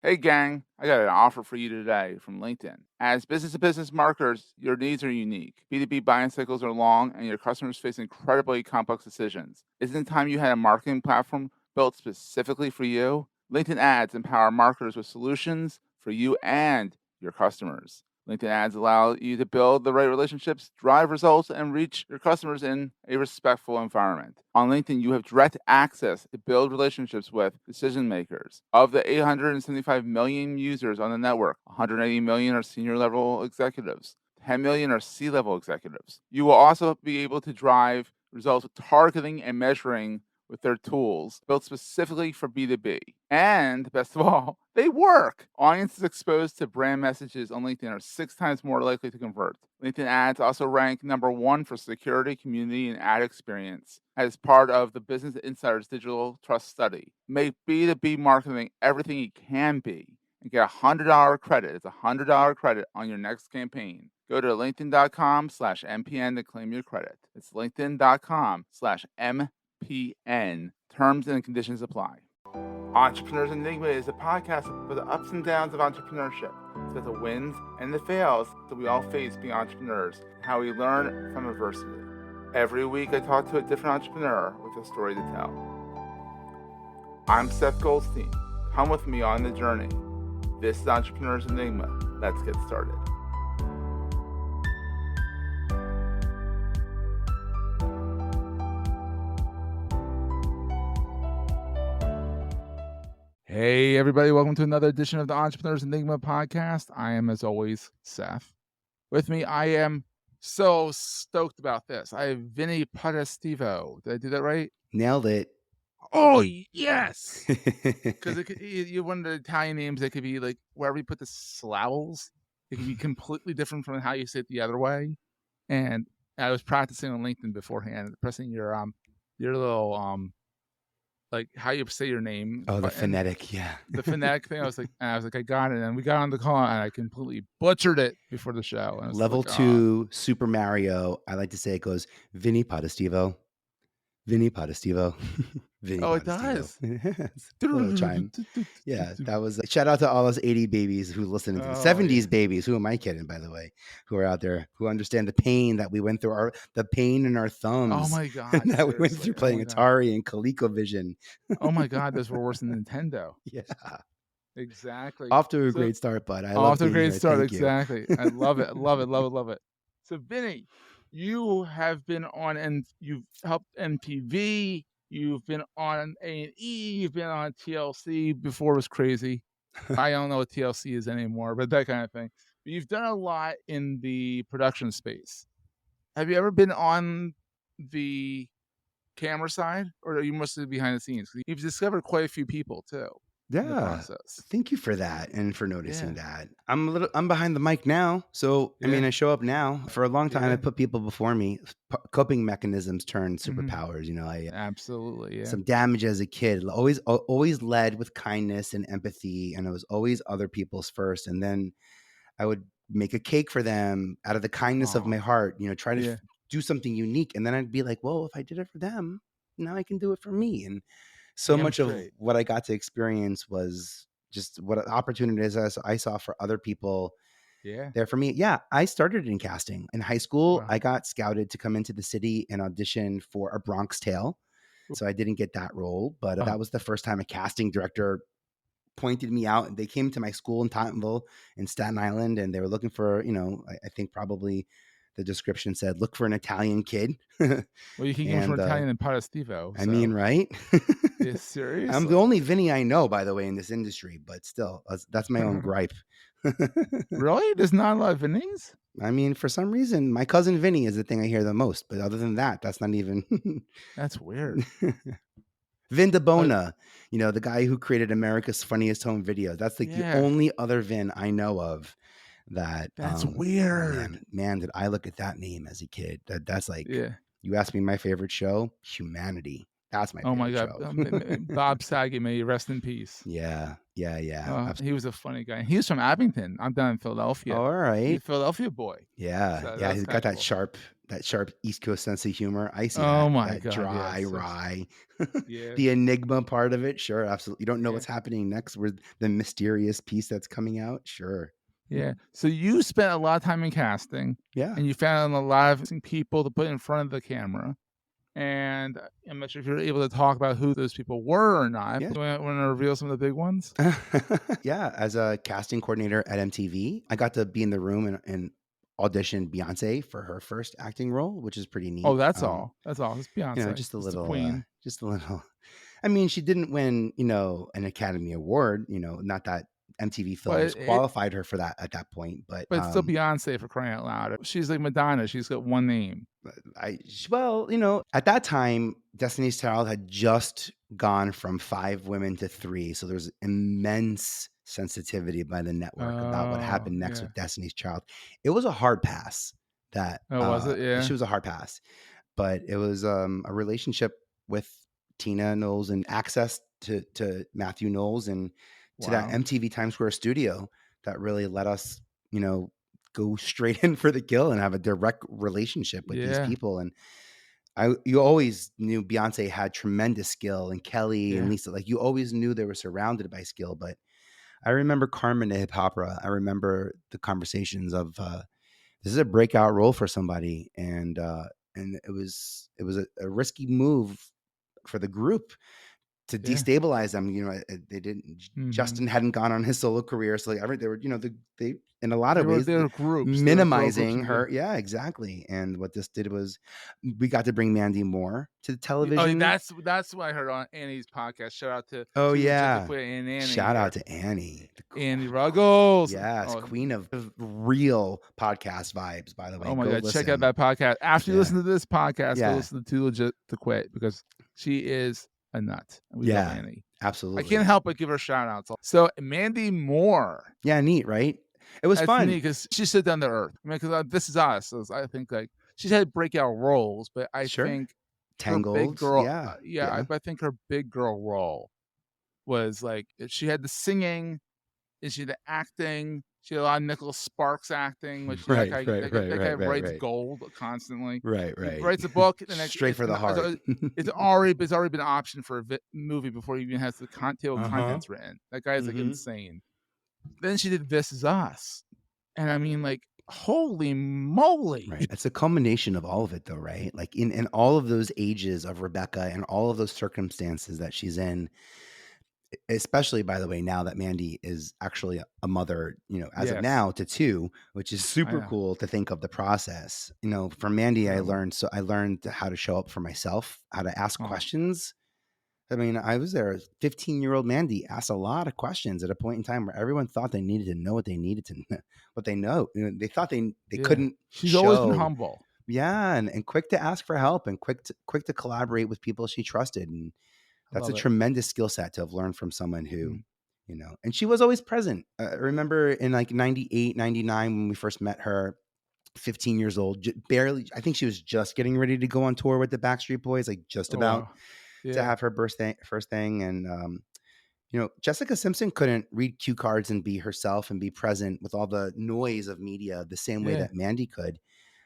Hey gang, I got an offer for you today from LinkedIn. As business-to-business marketers, your needs are unique. B2B buying cycles are long and your customers face incredibly complex decisions. Isn't it time you had a marketing platform built specifically for you? LinkedIn ads empower marketers with solutions for you and your customers. LinkedIn ads allow you to build the right relationships, drive results, and reach your customers in a respectful environment. On LinkedIn, you have direct access to build relationships with decision makers. Of the 875 million users on the network, 180 million are senior level executives. 10 million are C-level executives. You will also be able to drive results with targeting and measuring with their tools built specifically for B2B. And best of all, they work. Audiences exposed to brand messages on LinkedIn are 6 times more likely to convert. LinkedIn ads also rank number 1 for security, community, and ad experience as part of the Business Insider's Digital Trust Study. Make B2B marketing everything it can be and get a $100 credit. It's a $100 credit on your next campaign. Go to linkedin.com/MPN to claim your credit. It's linkedin.com/MPN. Terms and conditions apply. Entrepreneurs Enigma is a podcast for the ups and downs of entrepreneurship. It's about the wins and the fails that we all face being entrepreneurs and how we learn from adversity. Every week I talk to a different entrepreneur with a story to tell. I'm Seth Goldstein. Come with me on the journey. This is Entrepreneurs Enigma. Let's get started. Hey, everybody. Welcome to another edition of the Entrepreneurs Enigma podcast. I am, as always, Seth. With me, I am so stoked about this. I have Vinnie Potestivo. Did I do that right? Nailed it. Oh, yes. Because you one of the Italian names that could be like wherever you put the syllables, it can be completely different from how you say it the other way. And I was practicing on LinkedIn beforehand, pressing your little like how you say your name. Oh, the phonetic, yeah. The phonetic thing. I was like, I got it. And we got on the call and I completely butchered it before the show. And Level 2 Super Mario. I like to say it goes Vinnie Potestivo. Vinnie Potestivo. Vinnie Oh, it Potestivo. does. Little chime. Yeah, that was shout out to all those 80 babies who listen to the 70s babies. Who am I kidding, by the way? Who are out there who understand the pain that we went through, the pain in our thumbs. Oh my God. That we went through playing Atari and ColecoVision. Oh my God, those were worse than Nintendo. Yeah. Exactly. Off to a great start, bud. I love off to a great start. Exactly. You. I love it. Love it. So, Vinnie, you have been on, and you've helped MTV. You've been on A&E. You've been on TLC. Before it was crazy. I don't know what TLC is anymore, but that kind of thing. But you've done a lot in the production space. Have you ever been on the camera side, or are you mostly behind the scenes? You've discovered quite a few people too. Yeah. Thank you for that and for noticing that. I'm behind the mic now. So, I mean, I show up now. For a long time, I put people before me. Coping mechanisms turn superpowers. You know, absolutely. Some damage as a kid. Always led with kindness and empathy. And it was always other people's first. And then I would make a cake for them out of the kindness of my heart, you know, try to do something unique. And then I'd be like, well, if I did it for them, now I can do it for me. And so much of what I got to experience was just what opportunities I saw for other people there for me. Yeah, I started in casting. In high school, I got scouted to come into the city and audition for A Bronx Tale. So I didn't get that role, but that was the first time a casting director pointed me out. And they came to my school in Tottenville in Staten Island, and they were looking for, you know, I think probably the description said, look for an Italian kid. Well, you can get from Italian and Potestivo. I mean, right? Yeah, seriously? I'm the only Vinnie I know, by the way, in this industry, but still, that's my own gripe. Really? There's not a lot of Vinnies? I mean, for some reason, my cousin Vinnie is the thing I hear the most. But other than that, that's not even... That's weird. Vin DeBona, you know, the guy who created America's Funniest Home Video. That's like the only other Vin I know of. That's weird. Man, did I look at that name as a kid. That's like, you asked me my favorite show, Humanity. That's my favorite show. Bob Saget, may you rest in peace. Yeah. Yeah. He was a funny guy. He was from Abington. I'm down in Philadelphia. All He's right. a Philadelphia boy. Yeah. So Yeah. that's He's kind got of cool. that sharp East Coast sense of humor. I see Oh my that God, dry, yes. wry, Yeah. the Enigma part of it. Sure. Absolutely. You don't know Yeah. what's happening next with the mysterious piece that's coming out. Sure. Yeah. So you spent a lot of time in casting, Yeah. and you found a lot of people to put in front of the camera. And I'm not sure if you're able to talk about who those people were or not. Yeah. Do you want to reveal some of the big ones? Yeah. As a casting coordinator at MTV, I got to be in the room and audition Beyonce for her first acting role, which is pretty neat. Oh, that's all. That's all. It's Beyonce. Just a It's the little, queen. I mean, she didn't win, an Academy Award, not that MTV Films qualified her for that at that point, but it's still Beyonce, for crying out loud. She's like Madonna. She's got one name. At that time, Destiny's Child had just gone from 5 women to 3, so there's immense sensitivity by the network about what happened next with Destiny's Child. It was a hard pass. Was it? Yeah. She was a hard pass, but it was a relationship with Tina Knowles and access to Matthew Knowles and to that MTV Times Square studio that really let us, go straight in for the kill and have a direct relationship with these people. And you always knew Beyonce had tremendous skill, and Kelly and Lisa, like you always knew they were surrounded by skill. But I remember Carmen de Hip Opera. I remember the conversations of this is a breakout role for somebody, and it was a risky move for the group to destabilize them. They didn't. Justin hadn't gone on his solo career, so they were, they in a lot of ways they're groups minimizing her. Yeah, exactly. And what this did was we got to bring Mandy Moore to the television. That's what I heard on Annie's podcast. Shout out to Annie. Shout out to Annie. Annie Ruggles. Yes, queen of real podcast vibes, by the way. Oh my God, check out that podcast. After you listen to this podcast, go listen to Too Legit to Quit, because she is a nut. We love Annie. Absolutely. I can't help but give her shout outs. So Mandy Moore. Yeah, neat, right? It was fun because she's so down to earth. I mean, because This Is Us. So I think like she's had breakout roles, but I think Tangled, her big girl. I think her big girl role was like she had the singing, and she had the acting. She had a lot of Nicholas Sparks acting, which that guy writes gold constantly. Right. He writes a book, and straight for the heart. It's already been optioned for a movie before he even has the table of contents written. That guy is like insane. Then she did This Is Us, and I mean, like, holy moly! Right. It's a combination of all of it, though, right? Like in all of those ages of Rebecca and all of those circumstances that she's in. Especially, by the way, now that Mandy is actually a mother, as of now, to 2, which is super cool to think of the process. From Mandy, I learned how to show up for myself, how to ask questions. I mean, I was there. 15-year-old Mandy asked a lot of questions at a point in time where everyone thought they needed to know what they needed to know, what they know. They thought they couldn't. She's always been humble. Yeah, and quick to ask for help, and quick to collaborate with people she trusted. And that's a tremendous skill set to have learned from someone who, and she was always present. I remember in like 98, 99, when we first met her, 15 years old, barely, I think she was just getting ready to go on tour with the Backstreet Boys, like just about to have her first thing. And, Jessica Simpson couldn't read cue cards and be herself and be present with all the noise of media the same way that Mandy could.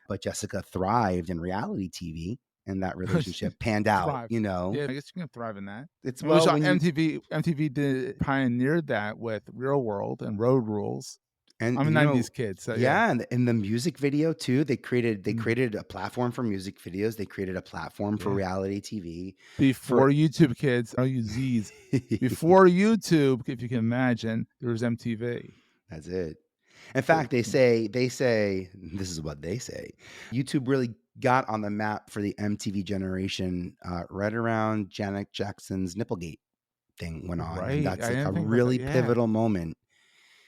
But Jessica thrived in reality TV. And that relationship panned out, Yeah, I guess you can thrive in that. It's MTV pioneered that with Real World and Road Rules. And I'm a 90s kid, so and in the music video too, they created a platform for music videos. They created a platform for reality TV. Before YouTube, kids, I'll use Z's. Before YouTube, if you can imagine, there was MTV. That's it. In fact, they say this is what they say. YouTube really got on the map for the MTV generation right around Janet Jackson's Nipplegate thing went on. Right. And that's like a really pivotal moment.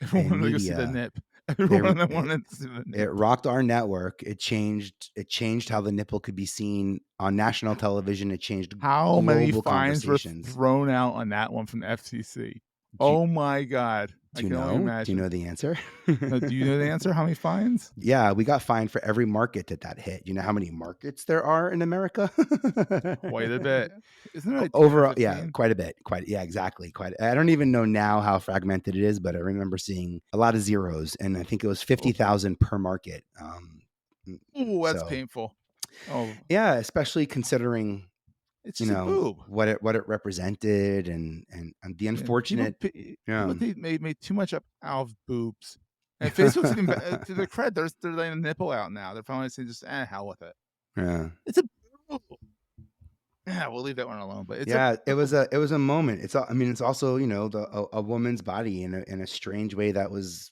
Everyone wanted to see the nip. Everyone wanted to see the nip. It rocked our network. It changed how the nipple could be seen on national television. It changed how many fines were thrown out on that one from the FCC. Oh my God. I Do you can only know? Do you imagine. know the answer? Do you know the answer? How many fines? Yeah, we got fined for every market that hit. You know how many markets there are in America? Quite a bit. Isn't it like 10 or Overall, yeah, 15? quite a bit. Yeah, exactly. I don't even know now how fragmented it is, but I remember seeing a lot of zeros, and I think it was 50,000 per market. Ooh, that's So painful. Oh, yeah, especially considering it's just a boob. what it represented and the unfortunate. People made too much up out of boobs. And Facebook's even to their credit, they're letting a nipple out now. They're finally saying just hell with it. Yeah. It's a boob. Yeah, we'll leave that one alone. But it was a moment. It's also a woman's body in a strange way that was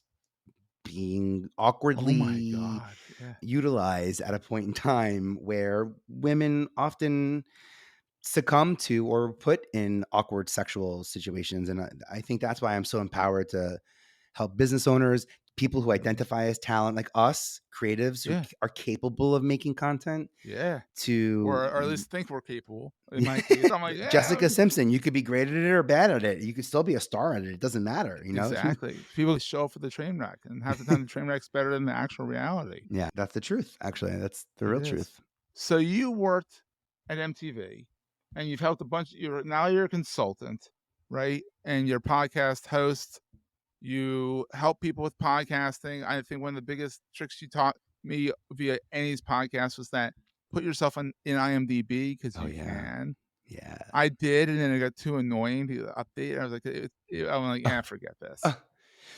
being oh my awkwardly God. Yeah. utilized at a point in time where women often succumb to or put in awkward sexual situations. And I think that's why I'm so empowered to help business owners, people who identify as talent like us, creatives who are capable of making content. Yeah. To or at least think we're capable. In my case, I'm like, Jessica Simpson, you could be great at it or bad at it. You could still be a star at it. It doesn't matter, Exactly. People show up for the train wreck, and half the time the train wreck's better than the actual reality. Yeah, that's the truth. Actually, that's the real truth. So you worked at MTV, and you've helped a bunch. Now you're a consultant, right? And you're a podcast host. You help people with podcasting. I think one of the biggest tricks you taught me via Annie's podcast was that put yourself in IMDb because you can. Yeah, I did, and then it got too annoying to update. I was like, forget this.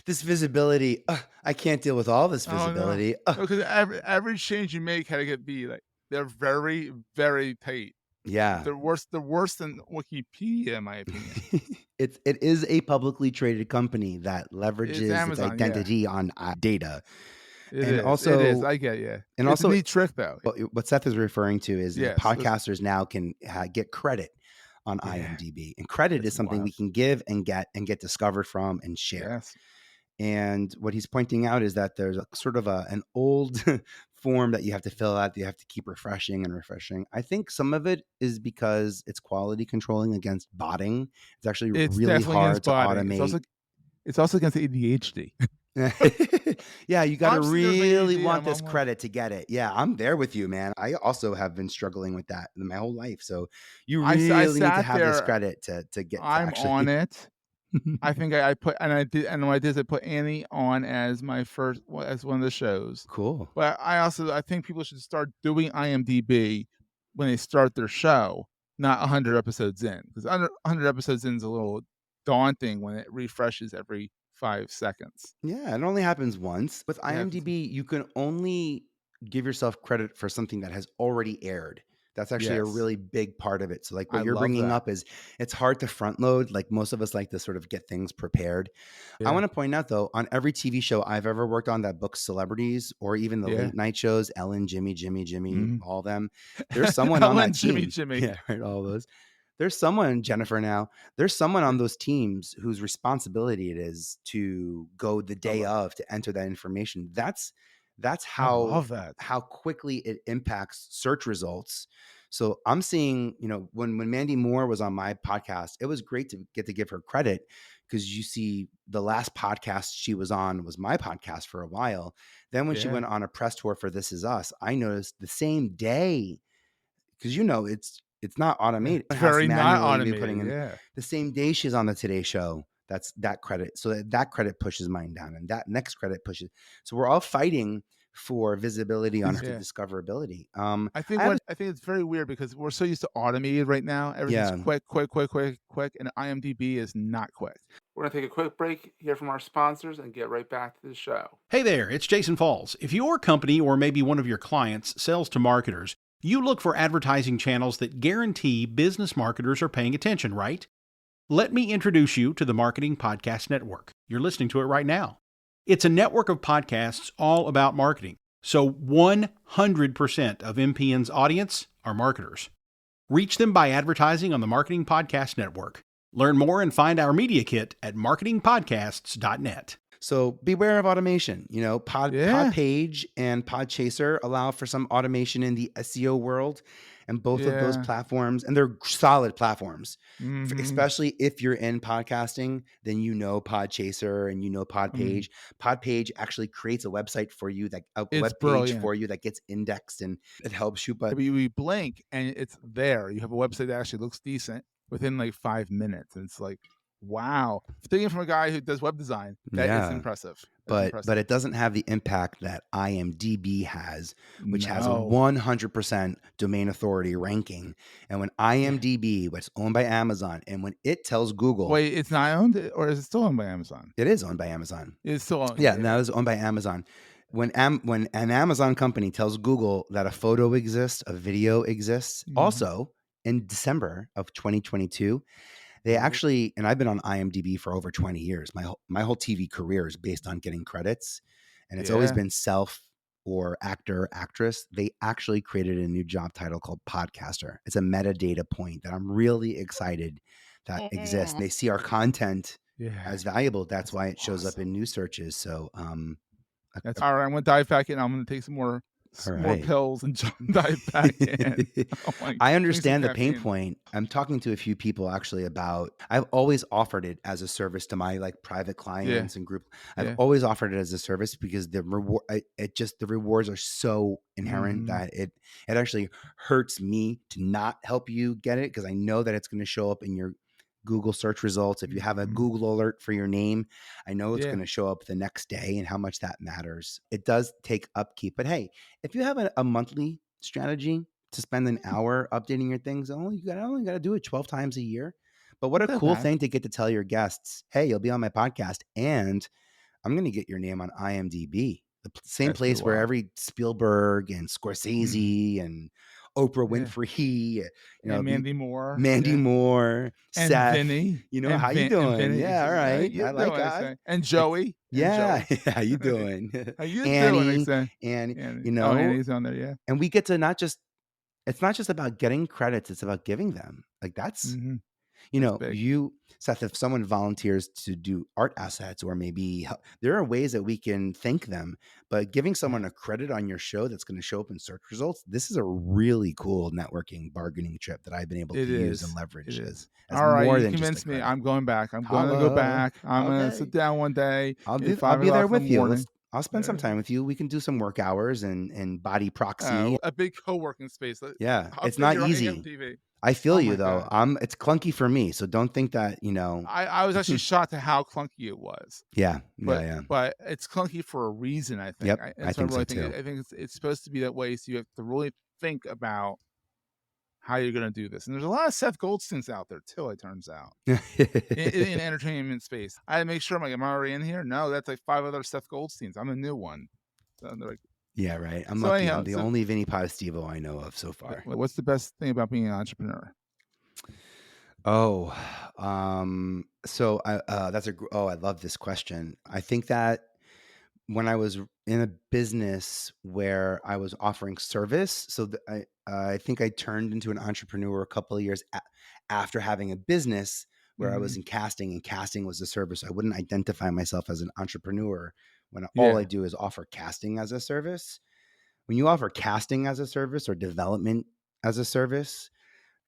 This visibility, I can't deal with all this visibility. Because every change you make had to be like they're very, very tight. Yeah, they're worse than Wikipedia, in my opinion. It is a publicly traded company that leverages Amazon, its identity on data. It is. I get you. And it's also, a neat trick, though. What Seth is referring to is podcasters now can get credit on IMDb, and credit is something we can give and get discovered from and share. Yes. And what he's pointing out is that there's a sort of an old form that you have to fill out. That you have to keep refreshing. I think some of it is because it's quality controlling against botting. It's actually really hard to automate. It's also against ADHD. Yeah, you got to really want this credit to get it. Yeah, I'm there with you, man. I also have been struggling with that my whole life. So you really need to have this credit to get. I'm on it. I think I put, and I did, and what I did is I put Annie on as my first, as one of the shows. Cool. But I think people should start doing IMDb when they start their show, not 100 episodes in, because 100 episodes in is a little daunting when it refreshes every 5 seconds. Yeah, it only happens once. With IMDb, you can only give yourself credit for something that has already aired. That's actually a really big part of it. So like what you're bringing up is it's hard to front load. Like most of us like to sort of get things prepared. I want to point out though, on every TV show I've ever worked on that books celebrities or even the late night shows, Ellen, Jimmy, all of them, there's someone on that team. Jimmy. Yeah, right, all those. There's someone, Jennifer now, there's someone on those teams whose responsibility it is to go the day of to enter that information. That's how quickly it impacts search results. So I'm seeing, when Mandy Moore was on my podcast, it was great to get to give her credit because you see the last podcast she was on was my podcast for a while. Then when she went on a press tour for This Is Us, I noticed the same day, because it's not automated. It's very not automated. The same day she's on the Today Show. That's that credit. So that credit pushes mine down, and that next credit pushes. So we're all fighting for visibility on her discoverability. I think it's very weird because we're so used to automated right now. Everything's quick, and IMDb is not quick. We're going to take a quick break, hear from our sponsors, and get right back to the show. Hey there, it's Jason Falls. If your company or maybe one of your clients sells to marketers, you look for advertising channels that guarantee business marketers are paying attention, right? Let me introduce you to the Marketing Podcast Network. You're listening to it right now. It's a network of podcasts all about marketing. So 100% of MPN's audience are marketers. Reach them by advertising on the Marketing Podcast Network. Learn more and find our media kit at marketingpodcasts.net. So beware of automation. Podpage and Podchaser allow for some automation in the SEO world. And both of those platforms, and they're solid platforms, especially if you're in podcasting, then Podchaser and Podpage. Podpage actually creates a website for you, web page for you that gets indexed, and it helps you. But you blink and it's there. You have a website that actually looks decent within like 5 minutes. And it's like, wow. Thinking from a guy who does web design, that is impressive. But it doesn't have the impact that IMDb has, which has a 100% domain authority ranking. And when IMDb, which is owned by Amazon, and when it tells Google, wait, it's not owned, or is it still owned by Amazon? It is owned by Amazon. It's still owned. Yeah, now it's owned by Amazon. When an Amazon company tells Google that a photo exists, a video exists, also in December of 2022. They actually, and I've been on IMDb for over 20 years. My whole TV career is based on getting credits, and it's always been self or actor, actress. They actually created a new job title called podcaster. It's a metadata point that I'm really excited that exists. They see our content as valuable. That's why it shows up in news searches. So, that's all right. I'm going to dive back in. I'm going to take some more pills and dive back in. I understand the pain point. I'm talking to a few people actually about, I've always offered it as a service to my private clients and group. I've always offered it as a service because the rewards are so inherent that it actually hurts me to not help you get it, because I know that it's going to show up in your Google search results. If you have a Google alert for your name, I know it's going to show up the next day, and how much that matters. It does take upkeep, but hey, if you have a monthly strategy to spend an hour updating your things, only got to do it 12 times a year. But what a cool thing to get to tell your guests, hey, you'll be on my podcast and I'm going to get your name on IMDb, the same place where every Spielberg and Scorsese and Oprah Winfrey, Mandy Moore, and Seth, Vinny, how you doing? Vinny. All right. I like that. And Joey. How you doing? How you Annie, doing? And Annie's on there, And we get to it's not just about getting credits; it's about giving them. That's Seth, if someone volunteers to do art assets, or maybe there are ways that we can thank them, but giving someone a credit on your show that's going to show up in search results, this is a really cool networking bargaining chip that I've been able to use and leverage. All right, you convinced me. I'm going back. I'm going to go back. I'm going to sit down one day. I'll be there with you. I'll spend some time with you. We can do some work hours and body proxy. A big co-working space. It's not easy. I feel you though. It's clunky for me, so don't think that I was actually shocked at how clunky it was. But it's clunky for a reason, I think. I think so too. I think it's supposed to be that way, so you have to really think about how you're going to do this. And there's a lot of Seth Goldsteins out there too, it turns out, in entertainment space. I had to make sure, am I already in here? No, that's like 5 other Seth Goldsteins. I'm a new one. So they're like, yeah, right. I'm lucky. Anyhow, I'm the only Vinnie Potestivo I know of so far. What's the best thing about being an entrepreneur? I love this question. I think that when I was in a business where I was offering service, I think I turned into an entrepreneur a couple of years after having a business where I was in casting, and casting was a service. I wouldn't identify myself as an entrepreneur when all I do is offer casting as a service. When you offer casting as a service or development as a service,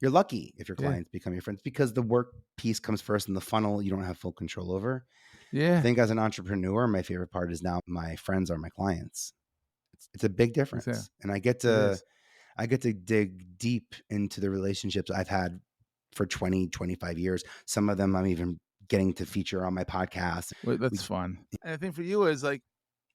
you're lucky if your clients become your friends, because the work piece comes first and the funnel you don't have full control over. I think as an entrepreneur, my favorite part is now my friends are my clients. It's a big difference. And I get to dig deep into the relationships I've had for 20, 25 years. Some of them I'm even getting to feature on my podcast. That's fun. And I think for you is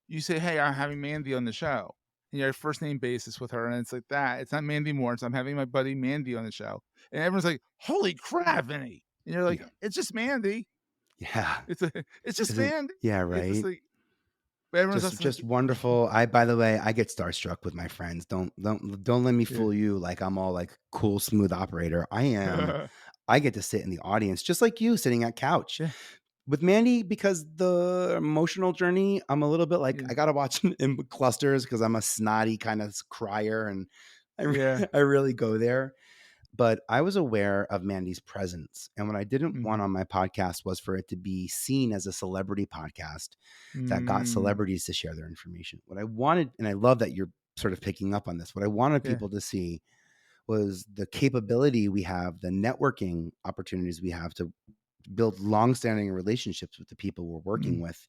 you say, hey, I'm having Mandy on the show. And you're first name basis with her, and it's like that. It's not Mandy Moore. So I'm having my buddy Mandy on the show. And everyone's like, holy crap, Vinny. And you're like, it's just Mandy. Yeah. It's just Mandy. Yeah, right. Just wonderful. By the way, I get starstruck with my friends. Don't let me fool you like I'm all like cool, smooth operator. I am. I get to sit in the audience just like you, sitting at couch. With Mandy, because the emotional journey, I'm a little bit like I gotta watch in clusters because I'm a snotty kind of crier, and I really go there. But I was aware of Mandy's presence, and what I didn't want on my podcast was for it to be seen as a celebrity podcast that got celebrities to share their information. What I wanted, and I love that you're sort of picking up on this, what I wanted people to see was the capability we have, the networking opportunities we have to build long-standing relationships with the people we're working with.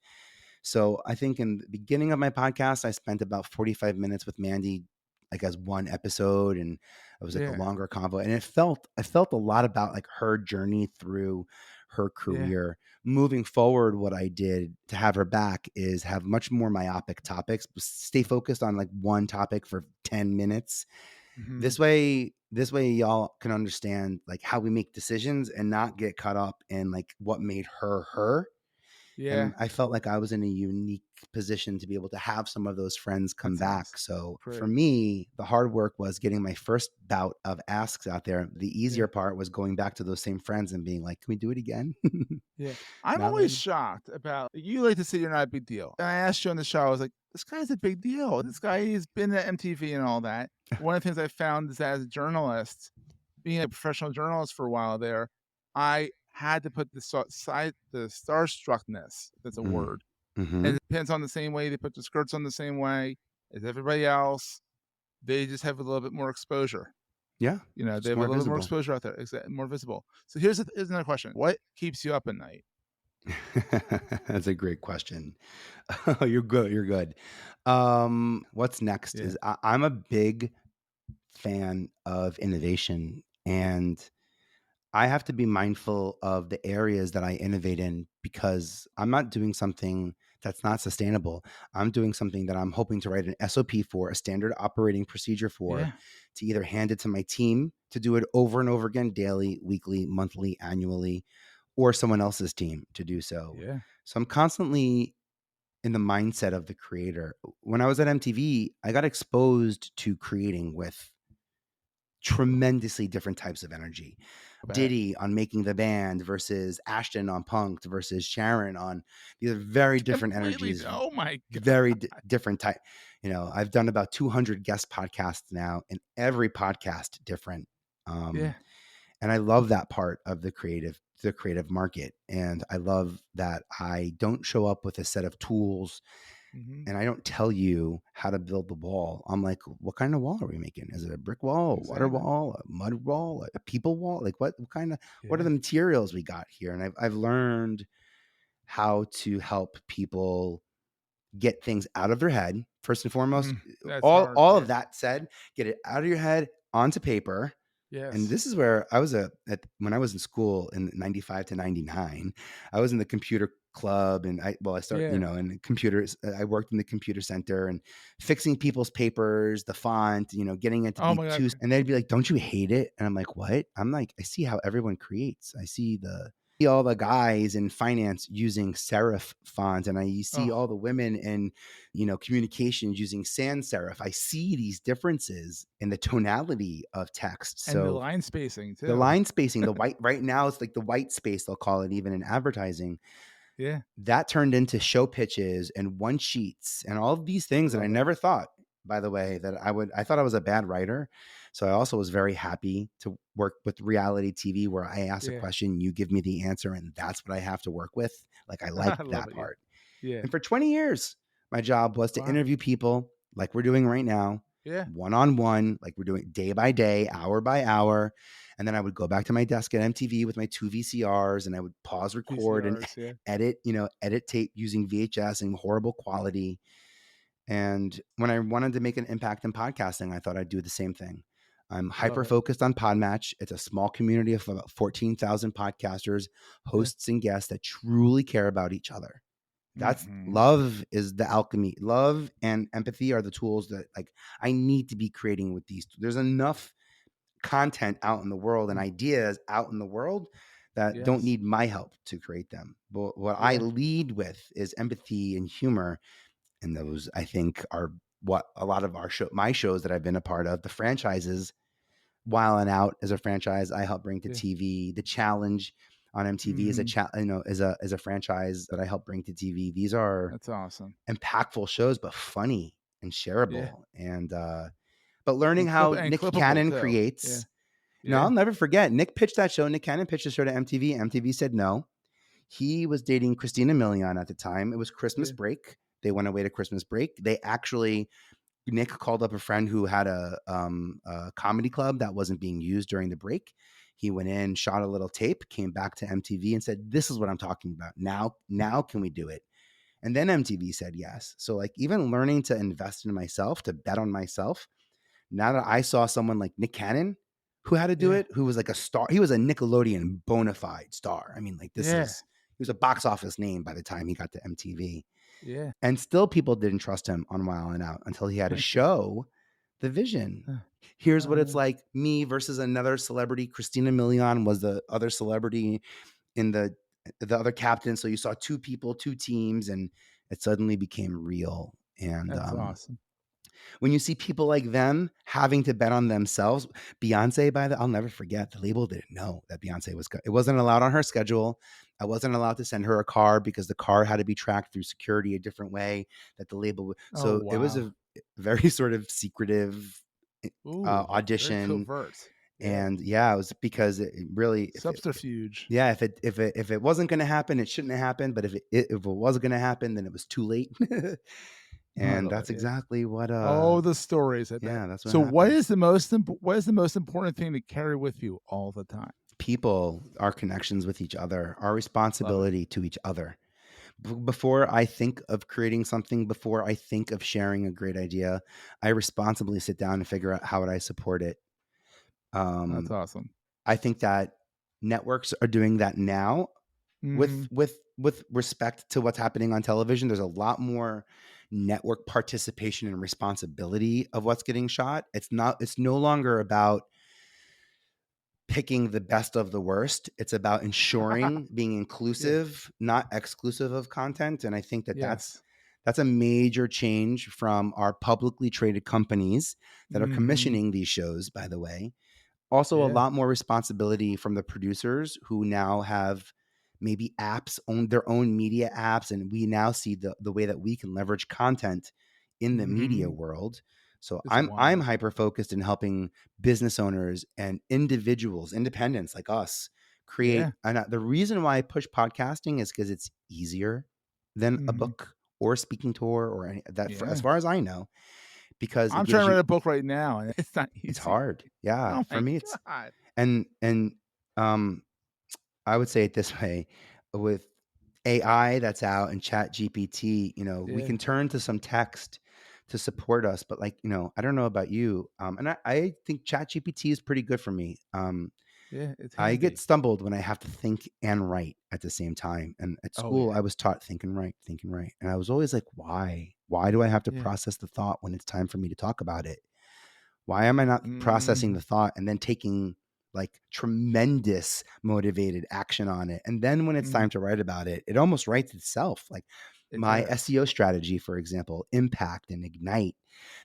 So I think in the beginning of my podcast, I spent about 45 minutes with Mandy, like as one episode, and it was like a longer convo. And I felt a lot about like her journey through her career. Moving forward, what I did to have her back is have much more myopic topics, stay focused on like one topic for 10 minutes. This way y'all can understand like how we make decisions and not get caught up in like what made her her. And I felt like I was in a unique position to be able to have some of those friends come back. Awesome. So for me, the hard work was getting my first bout of asks out there. The easier part was going back to those same friends and being like, can we do it again? I'm always shocked about, you like to say you're not a big deal. And I asked you on the show, I was like, this guy's a big deal. This guy has been at MTV and all that. One of the things I found is that as a journalist, being a professional journalist for a while there, I had to put the starstruckness, that's a word. And it depends on the same way. They put the skirts on the same way as everybody else. They just have a little bit more exposure. Yeah. They have a little bit more exposure out there. More visible. So here's another question. What keeps you up at night? That's a great question. You're good. What's next is I'm a big fan of innovation, and I have to be mindful of the areas that I innovate in, because I'm not doing something that's not sustainable. I'm doing something that I'm hoping to write an SOP for, a standard operating procedure for, to either hand it to my team to do it over and over again, daily, weekly, monthly, annually, or someone else's team to do so. So I'm constantly in the mindset of the creator. When I was at MTV, I got exposed to creating with tremendously different types of energy. Diddy on Making the Band versus Ashton on Punk'd versus Sharon on, these are very different energies. Oh my God. Very different type. I've done about 200 guest podcasts now, and every podcast different. And I love that part of the creative market. And I love that I don't show up with a set of tools and I don't tell you how to build the wall. I'm like, what kind of wall are we making? Is it a brick wall, a water wall, a mud wall, a people wall? Like what are the materials we got here? And I've learned how to help people get things out of their head. First and foremost, all of that said, get it out of your head onto paper. And this is where I was when I was in school in 95 to 99, I was in the computer club, and I started, in computers. I worked in the computer center and fixing people's papers, the font, getting it to be too, and they'd be like, don't you hate it? And I'm like, what? I'm like, I see how everyone creates. I see all the guys in finance using serif font, and I see all the women in communications using sans serif. I see these differences in the tonality of text, and the line spacing too. The line spacing, the white, right now it's like the white space, they'll call it, even in advertising. That turned into show pitches and one sheets and all of these things. And I never thought, by the way, that I thought I was a bad writer. So I also was very happy to work with reality TV, where I ask a question, you give me the answer, and that's what I have to work with. Like, I like that part. And for 20 years, my job was to interview people like we're doing right now. One-on-one, like we're doing day by day, hour by hour. And then I would go back to my desk at MTV with my 2 VCRs, and I would pause, record, and edit tape using VHS in horrible quality. And when I wanted to make an impact in podcasting, I thought I'd do the same thing. I'm hyper-focused on Podmatch. It's a small community of about 14,000 podcasters, hosts, and guests that truly care about each other. That's love is the alchemy. Love and empathy are the tools that I need to be creating with these. There's enough content out in the world and ideas out in the world that don't need my help to create them. But what I lead with is empathy and humor. And those, I think, are what a lot of my shows that I've been a part of, the franchises, Wild and Out as a franchise I help bring to TV. The Challenge on MTV is a franchise that I help bring to TV. These are that's awesome, impactful shows, but funny and shareable. And but learning how Nick Cannon creates. I'll never forget. Nick pitched that show. Nick Cannon pitched the show to MTV. MTV said no. He was dating Christina Milian at the time. It was Christmas break. They went away to Christmas break. They actually Nick called up a friend who had a comedy club that wasn't being used during the break. He went in, shot a little tape, came back to MTV and said, "This is what I'm talking about. Now can we do it?" And then MTV said yes. So like even learning to invest in myself, to bet on myself. Now that I saw someone like Nick Cannon who had to do it, who was like a star, he was a Nickelodeon bona fide star. I mean, like he was a box office name by the time he got to MTV. Yeah. And still people didn't trust him on Wild 'N Out until he had to show the vision. Here's what it's like, me versus another celebrity. Christina Milian was the other celebrity in the other captain. So you saw two people, two teams, and it suddenly became real. And That's awesome. when you see people like them having to bet on themselves, Beyonce, I'll never forget, the label didn't know that Beyonce was, it wasn't allowed on her schedule. I wasn't allowed to send her a car because the car had to be tracked through security a different way that the label would. So it was a very sort of secretive audition. Very covert. And it was because it really subterfuge. If it wasn't going to happen, it shouldn't have happened. But if it was going to happen, then it was too late. And that's exactly what. The stories. That's what. So what is the most important thing to carry with you all the time? People, our connections with each other, our responsibility to each other. Before I think of creating something, before I think of sharing a great idea, I responsibly sit down and figure out how would I support it. That's awesome. I think that networks are doing that now with respect to what's happening on television. There's a lot more network participation and responsibility of what's getting shot. It's no longer about picking the best of the worst. It's about ensuring being inclusive, not exclusive of content. And I think that that's a major change from our publicly traded companies that are commissioning these shows, by the way. Also, a lot more responsibility from the producers who now have maybe apps, own their own media apps. And we now see the way that we can leverage content in the media world. So I'm hyper-focused in helping business owners and individuals, independents like us, create. And the reason why I push podcasting is because it's easier than a book or a speaking tour or any that, as far as I know. Because I'm trying to write a book right now, and it's not easy. It's hard. Yeah. For me, it's and I would say it this way: with AI that's out and Chat GPT, we can turn to some text to support us. But like, I don't know about you. And I think Chat GPT is pretty good for me. It's handy. I get stumbled when I have to think and write at the same time. And at school, I was taught think and write. And I was always like, why? Why do I have to process the thought when it's time for me to talk about it? Why am I not processing the thought and then taking like tremendous motivated action on it? And then when it's time to write about it, it almost writes itself. Like my SEO strategy, for example, impact and ignite.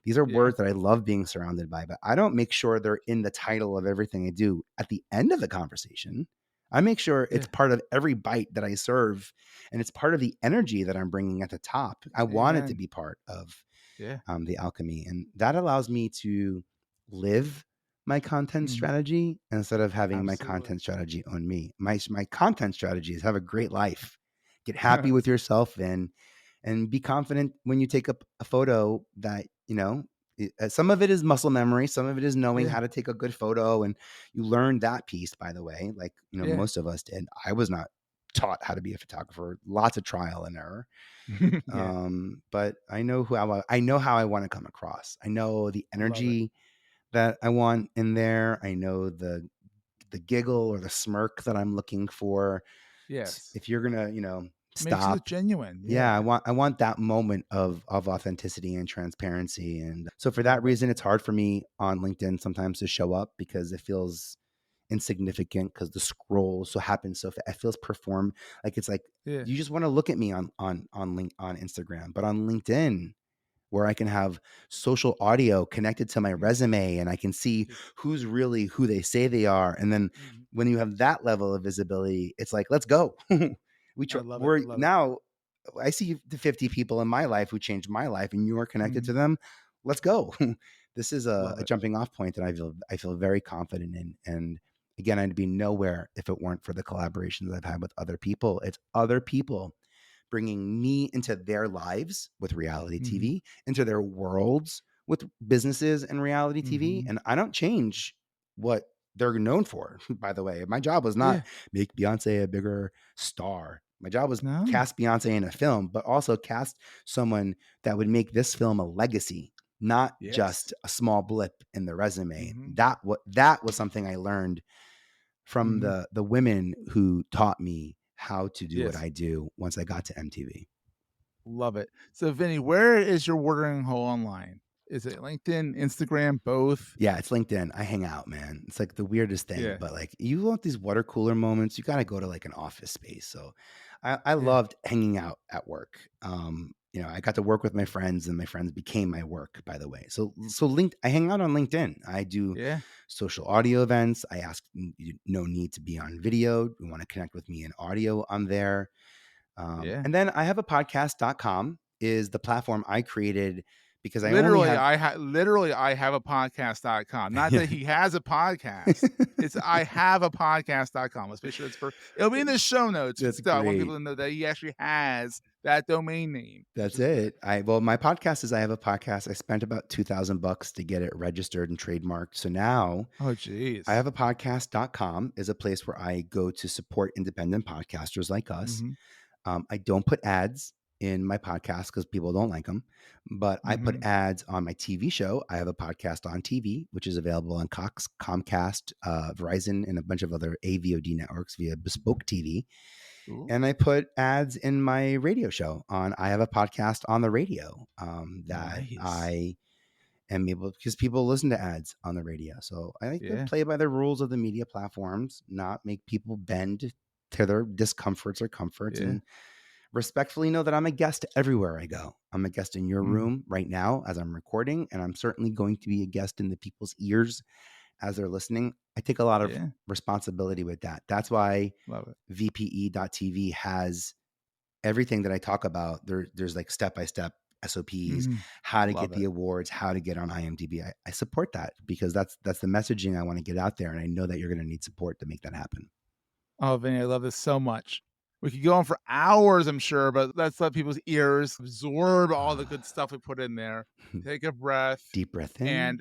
These are words that I love being surrounded by, but I don't make sure they're in the title of everything I do at the end of the conversation. I make sure it's part of every bite that I serve, and it's part of the energy that I'm bringing at the top. I want it to be part of the alchemy, and that allows me to live my content strategy instead of having my content strategy own me. My content strategy is have a great life, get happy with yourself, and be confident when you take up a photo that, some of it is muscle memory. Some of it is knowing how to take a good photo. And you learn that piece, by the way, like, most of us did. I was not taught how to be a photographer, lots of trial and error. But I know how I want to come across. I know the energy that I want in there. I know the giggle or the smirk that I'm looking for. Yes. If you're going to, stop. Makes it genuine. I want that moment of authenticity and transparency. And so for that reason, it's hard for me on LinkedIn sometimes to show up because it feels insignificant because the scroll happens so it feels perform like it's like you just want to look at me on Instagram, but on LinkedIn, where I can have social audio connected to my resume and I can see who's really who they say they are. And then when you have that level of visibility, it's like, let's go. I see the 50 people in my life who changed my life and you are connected to them. Let's go. This is a jumping off point that I feel very confident in. And again, I'd be nowhere if it weren't for the collaborations I've had with other people. It's other people bringing me into their lives with reality TV, into their worlds with businesses and reality TV, and I don't change what they're known for. By the way, my job was not make Beyonce a bigger star. My job was cast Beyonce in a film, but also cast someone that would make this film a legacy, not just a small blip in the resume. That was something I learned from the women who taught me how to do what I do once I got to MTV. Love it. So, Vinny, where is your watering hole online? Is it LinkedIn, Instagram, both? Yeah, it's LinkedIn. I hang out, man. It's like the weirdest thing, but like you want these water cooler moments, you got to go to like an office space. So I loved hanging out at work. You know, I got to work with my friends and my friends became my work, by the way. So I hang out on LinkedIn. I do social audio events. I ask no need to be on video. You want to connect with me in audio, I'm there. And then I have a podcast.com is the platform I created because I have a podcast.com. Not that he has a podcast. It's I have a podcast.com. Let's make sure it'll be in the show notes. That's great. I want people great. to know that he actually has that domain name. That's it. My podcast is I have a podcast. I spent about $2,000 to get it registered and trademarked. So now I have a podcast.com is a place where I go to support independent podcasters like us. I don't put ads in my podcast because people don't like them, but I put ads on my TV show. I have a podcast on TV, which is available on Cox, Comcast, Verizon, and a bunch of other AVOD networks via Bespoke TV. Ooh. And I put ads in my radio show I have a podcast on the radio that I am able, because people listen to ads on the radio. So I like to play by the rules of the media platforms, not make people bend to their discomforts or comforts, and respectfully know that I'm a guest everywhere I go. I'm a guest in your room right now as I'm recording, and I'm certainly going to be a guest in the people's ears as they're listening. I take a lot of responsibility with that. That's why VPE.tv has everything that I talk about. There's like step-by-step SOPs, how to get the awards, how to get on IMDb. I support that because that's the messaging I want to get out there, and I know that you're going to need support to make that happen. Oh, Vinny, I love this so much. We could go on for hours, I'm sure, but let's let people's ears absorb all the good stuff we put in there. Take a breath. Deep breath in.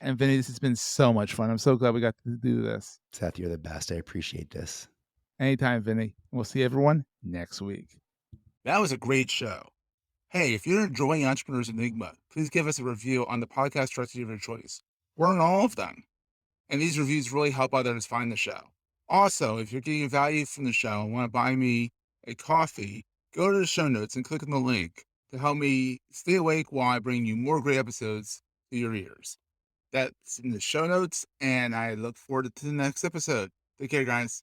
And Vinny, this has been so much fun. I'm so glad we got to do this. Seth, you're the best. I appreciate this. Anytime, Vinny. We'll see everyone next week. That was a great show. Hey, if you're enjoying Entrepreneurs Enigma, please give us a review on the podcast directory of your choice. We're on all of them. And these reviews really help others find the show. Also, if you're getting value from the show and want to buy me a coffee, go to the show notes and click on the link to help me stay awake while I bring you more great episodes to your ears. That's in the show notes, and I look forward to the next episode. Take care, guys.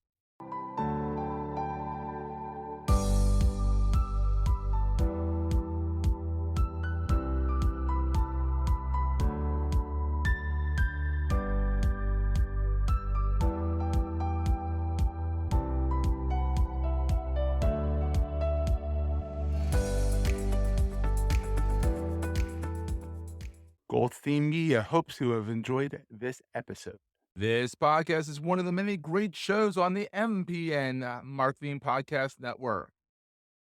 Goldstein Media hopes to have enjoyed this episode. This podcast is one of the many great shows on the MPN Marketing Podcast Network.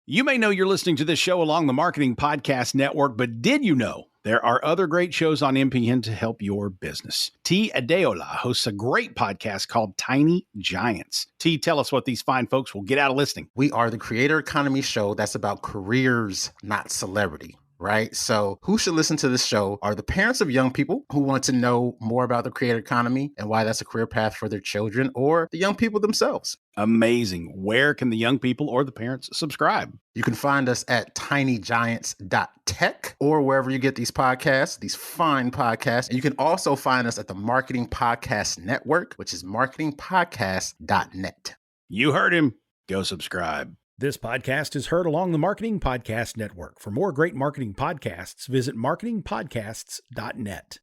You may know you're listening to this show along the Marketing Podcast Network, but did you know there are other great shows on MPN to help your business? T. Adeola hosts a great podcast called Tiny Giants. T, tell us what these fine folks will get out of listening. We are the creator economy show that's about careers, not celebrity. Right? So who should listen to this show are the parents of young people who want to know more about the creator economy and why that's a career path for their children, or the young people themselves. Amazing. Where can the young people or the parents subscribe? You can find us at tinygiants.tech or wherever you get these podcasts, these fine podcasts. And you can also find us at the Marketing Podcast Network, which is marketingpodcast.net. You heard him. Go subscribe. This podcast is heard along the Marketing Podcast Network. For more great marketing podcasts, visit marketingpodcasts.net.